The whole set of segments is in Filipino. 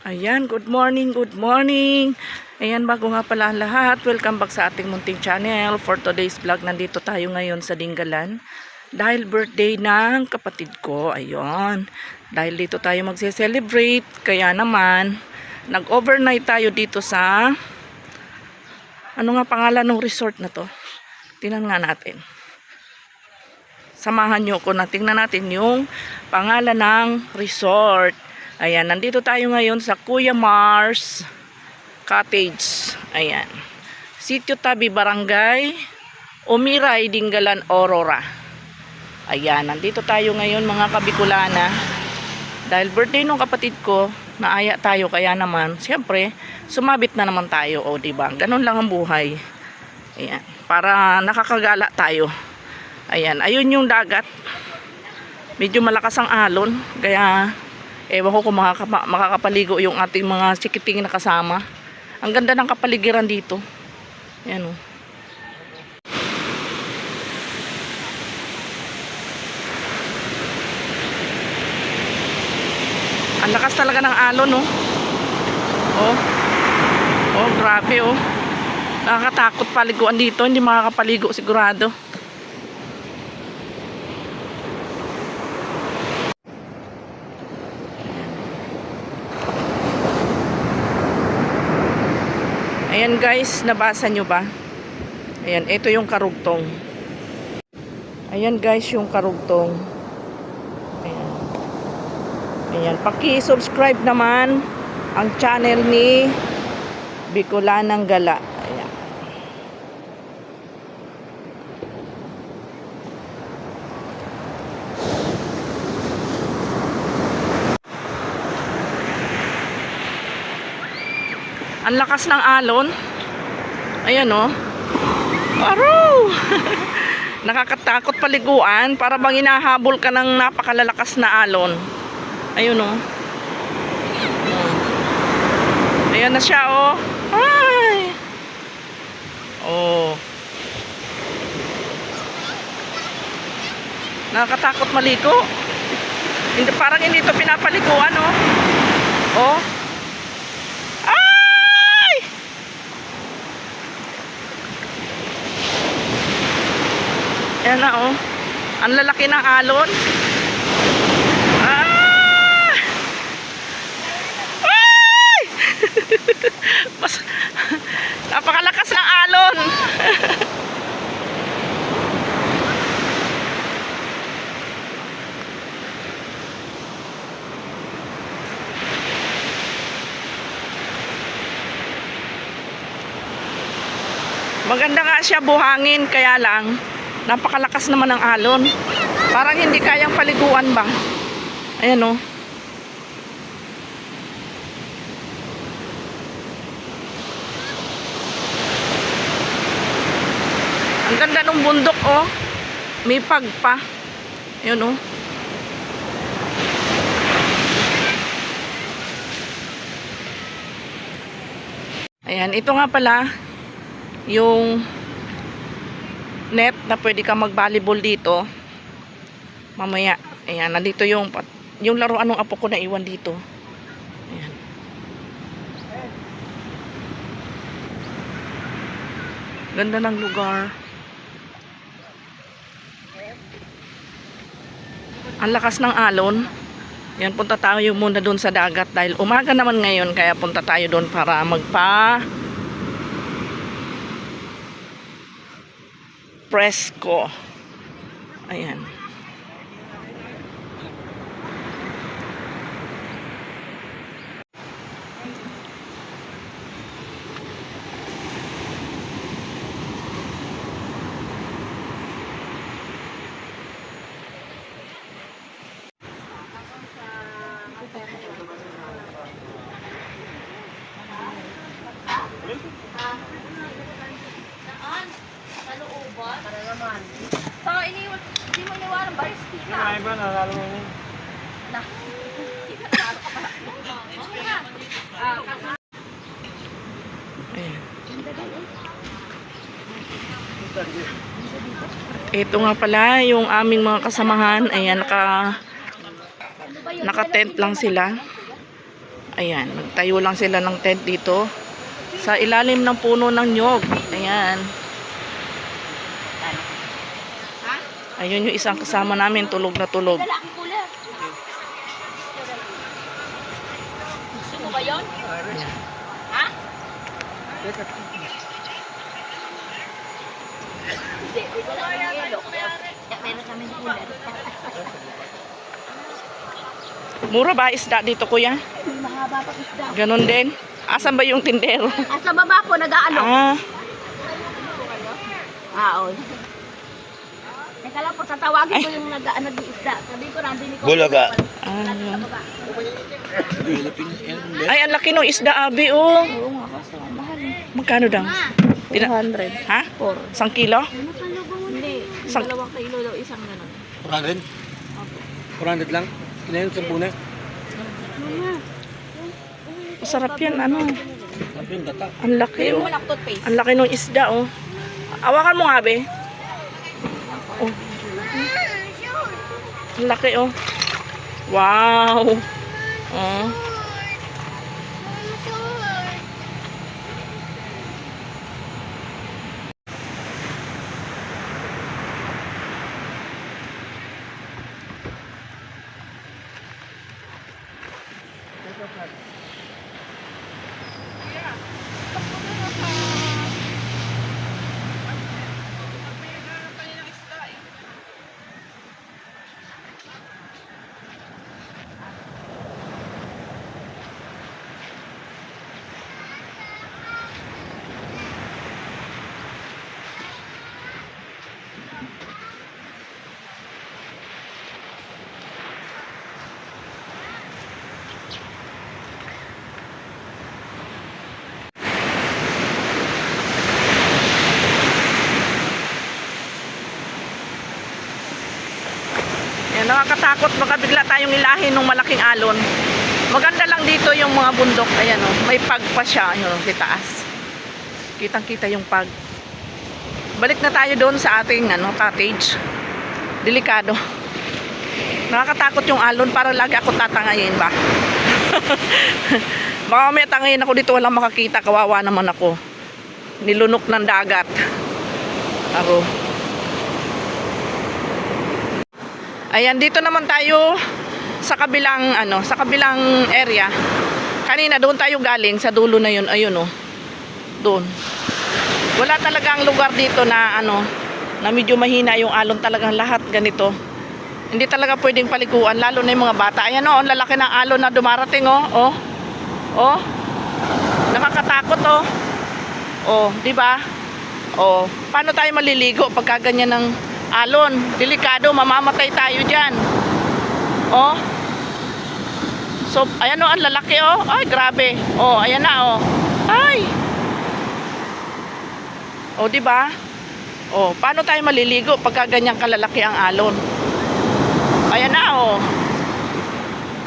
Ayan, good morning, good morning. Ayan, bago nga pala ang lahat, welcome back sa ating munting channel. For today's vlog, nandito tayo ngayon sa Dingalan. Dahil birthday ng kapatid ko, ayun. Dahil dito tayo magse-celebrate, kaya naman, nag-overnight tayo dito sa, ano nga pangalan ng resort na to? Tingnan nga natin. Samahan nyo ko na tingnan natin yung pangalan ng resort. Ayan, nandito tayo ngayon sa Kuya Mars Cottage. Ayan. Sitio Tabi, Barangay Umiray, Dingalan, Aurora. Ayan, nandito tayo ngayon mga Kabikulana. Dahil birthday ng kapatid ko, naaya tayo kaya naman, siyempre, sumabit na naman tayo. O, diba? Ganun lang ang buhay. Ayan, para nakakagala tayo. Ayan, ayun yung dagat. Medyo malakas ang alon, kaya ewan ko kung makakapaligo yung ating mga sikiting na kasama. Ang ganda ng kapaligiran dito. Ayan o. Ang lakas talaga ng alon o. Oh. Oh, grabe o. Nakakatakot paliguan dito. Hindi makakapaligo sigurado. Ayan guys, nabasa nyo ba? Ayan, ito yung karugtong. Ayan guys, yung karugtong. Ayan. Ayan, paki-subscribe naman ang channel ni Bicolanang Gala. Ayan. Ang lakas ng alon. Ayan o. Araw! Nakakatakot paliguan. Para bang hinahabol ka ng napakalalakas na alon. Ayun o. Ayan na siya o. Ay! Oh. Nakakatakot maligo. Hindi, parang hindi ito pinapaliguan o. Oh. Ayan na oh. Ang lalaki ng alon. Ah! Ay! Napakalakas ng alon. Maganda nga siya buhangin, kaya lang napakalakas naman ng alon. Parang hindi kayang paliguan ba? Ayan o. Ang ganda ng bundok o. May pagpa. Ayan o. Ayan, ito nga pala yung net na pwede ka mag-volleyball dito mamaya. Ayan, nandito yung laruan ng apo ko na iwan dito. Ayan. Ganda ng lugar. Ang lakas ng alon. Ayan, punta tayo muna doon sa dagat dahil umaga naman ngayon, kaya punta tayo doon para presko. Ayan. So, hindi mo iniwan ang baris kita. Ay, ba, nalalo mo yun. Na. Ayan. Ito nga pala yung aming mga kasamahan. Ayan, naka-tent lang sila. Ayan, nagtayo lang sila ng tent dito sa ilalim ng puno ng nyog. Ayan. Ayun yung isang kasama namin, tulog na tulog. Dala ang cooler. Gusto mo ba yun? Ha? Hindi, wala kami yelo. Kaya meron kami cooler. Mura ba isda dito, kuya? Mahaba pa isda. Ganon din. Asan ba yung tindero? Sa baba po, nag-aalo. Ah, Oo. Teka lang po, tatawagin ko yung nag-aano di isda. Sabi ko, nandun ko. Bulaga. ay, ang laki ng isda, abi, oh. Oo nga, kaso ang mahal. Magkano daw? 200. Ha? 1 kilo? Hindi. Isang- 2 kilo daw, isang ganun. 400? 400 lang? Kinayon sa puna? Masarap yan, ano. Sabi yung gata. Ang laki, Kaya oh. mo lang toothpaste. Ang laki ng isda, oh. Awakan mo nga, be. Oh. Ang laki, oh. Wow. Oh. Yan, nakakatakot. Baka bigla tayong ilahin ng malaking alon. Maganda lang dito yung mga bundok. Ayan, oh. May pag pa siya. Ayun, oh, sa taas. Kitang-kita yung pag. Balik na tayo doon sa ating cottage. Delikado. Nakakatakot yung alon. Para lagi ako tatangayin ba? Baka may tangayin ako dito. Walang makakita. Kawawa naman ako. Nilunok ng dagat. Aro. Ayan, dito naman tayo sa kabilang sa kabilang area. Kanina doon tayo galing sa dulo na 'yun, ayun oh. Doon. Wala talagang lugar dito na na medyo mahina yung alon, talagang lahat ganito. Hindi talaga pwedeng paliguan lalo na yung mga bata. Ayan oh, ang lalaki ng alon na dumarating oh. Oh. Oh. Nakakatakot oh. Oh, di ba? Oh, paano tayo maliligo pagka ganyan ng alon? Delikado, mamamatay tayo dyan. Oh. So, ayan o, ang lalaki o. Ay, grabe. Oh, ayan na o. Ay. O, diba? O, paano tayo maliligo pagka ganyang kalalaki ang alon? Ayan na o.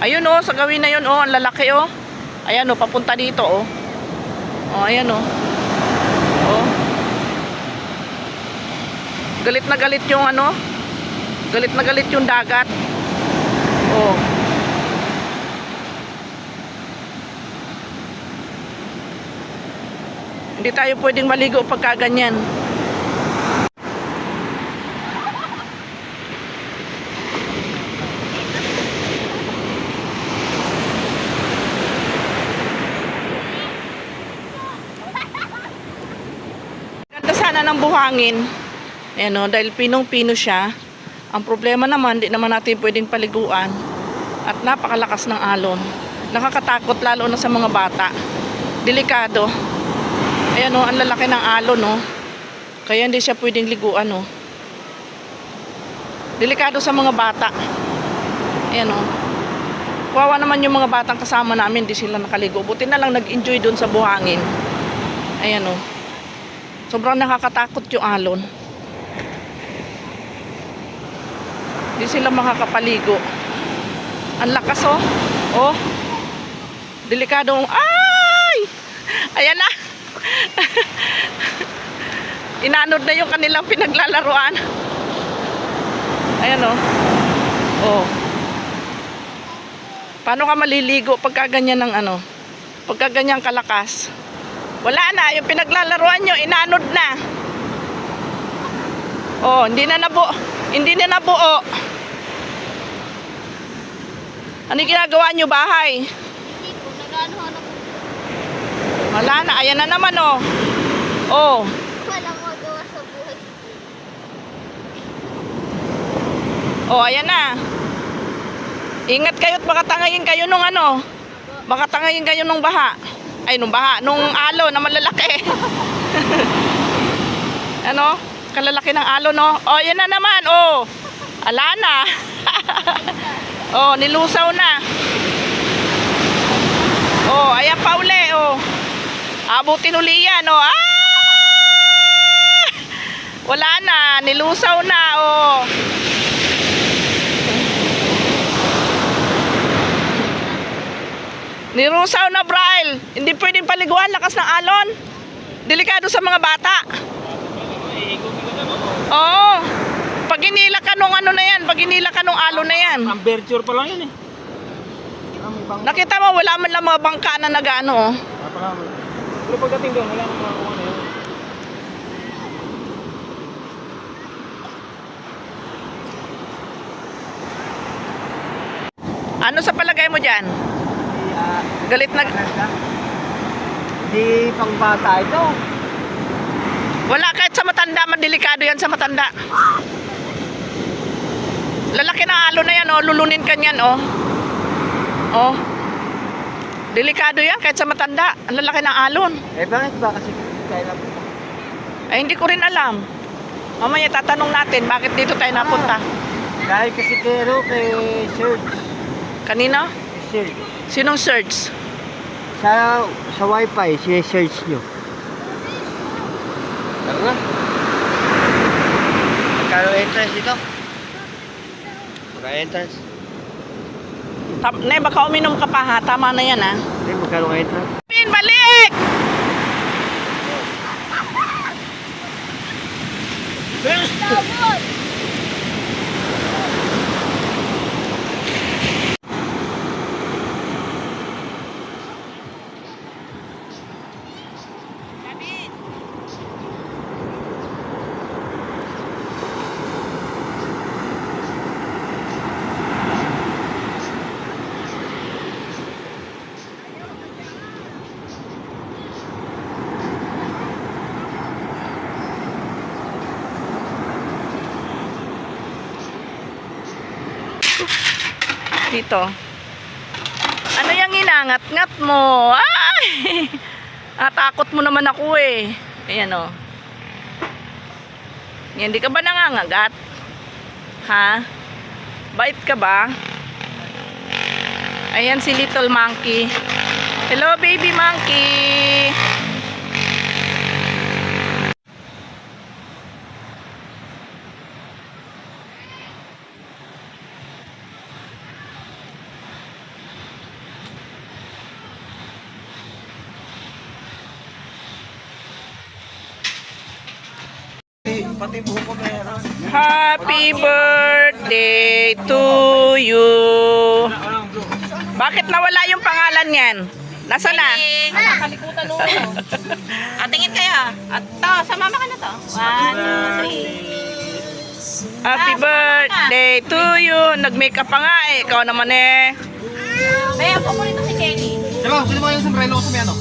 Ayun o, sa gawin na yun o, ang lalaki o. Ayan o, papunta dito o. O, ayan o. O. Galit na galit yung galit na galit yung dagat. Oh. Hindi tayo pwedeng maligo pagka ganyan. Ganda sana ng buhangin. Ayan o, dahil pinong-pino siya. Ang problema naman, di naman natin pwedeng paliguan. At napakalakas ng alon. Nakakatakot lalo na sa mga bata. Delikado. Ayan o, ang lalaki ng alon o. Kaya hindi siya pwedeng liguan o. Delikado sa mga bata. Ayan o. Kawawa naman yung mga batang kasama namin, di sila nakaligo. Buti na lang nag-enjoy dun sa buhangin. Ayan o. Sobrang nakakatakot yung alon. Hindi sila makakapaligo. Ang lakas oh. Oh. Delikado. Ay! Ayan na. Inanod na yung kanilang pinaglalaruan. Ayan oh. Oh. Paano ka maliligo pagka ganyan ng ano? Pagka ganyan kalakas? Wala na, yung pinaglalaruan nyo, inanod na. Oh, hindi na nabuo. Ano yung ginagawa nyo bahay? Hindi po, nag-ano-ano po. Wala na, ayan na naman oh. Oh, Walang magawa sa buhay. oh, ayan na. Ingat kayo at baka tangayin kayo nung ano. Baka tangayin kayo nung baha. Ay, nung baha, nung alo na malalaki. Ano? Kalalaki ng alo, no? Oh, yan na naman, oh. Ala na. Oh, nilusaw na. Oh, ayan pa uli, oh. Abutin uli yan, oh. Ah! Wala na, nilusaw na, oh. Nirusaw na, Braille. Hindi pwedeng paliguan, lakas ng alon. Delikado sa mga bata. Oo. Pag inila ka nung ano na yan, pag inila ka nung alon na yan. Ang virtue pa lang yan eh. Nakita mo, wala man lang mga bangka na nag-ano, oh. Pero pagdating doon, wala nang makakuha na yun. Ano sa palagay mo dyan? Galit na... Di pang bata ito. Wala, kahit sa matanda, madelikado yan sa matanda. Lalaki ng alo na yan, oh. Lulunin ka niyan, oh. Oh. Delikado yan, kahit sa matanda. Ang lalaki ng alon. Eh bakit ba kasi kailan po? Ay, hindi ko rin alam. Mamaya tatanong natin, bakit dito tayo napunta? Dahil kasi kay Serge. Kanino? Serge. Sinong search? Sa wifi, sinesearch nyo. Tara na. Magkano entrance dito? Magkano entrance? Ne, baka uminom ka pa ha. Tama na yan ha. Hindi, magkano entrance? Pin, balik! Tabon! Dito. Ano yung inangat-ngat mo? Ay! Takot mo naman ako eh. Ayan o. Hindi ka ba nangangagat? Ha? Bait ka ba? Ayan si little monkey. Hello baby monkey. Pati buho ko kaya. Happy birthday to you. Bakit nawala yung pangalan niyan? Nasaan na? Kalikutan mo. Tingin kayo. At to, sa mama ka na to. 1, 2, 3. Happy birthday to you. Nag-makeup pa nga eh. Ikaw naman eh. Bayan po mo nito si Kenny. Diba, pwede mo yung sombrero ko sa may ano?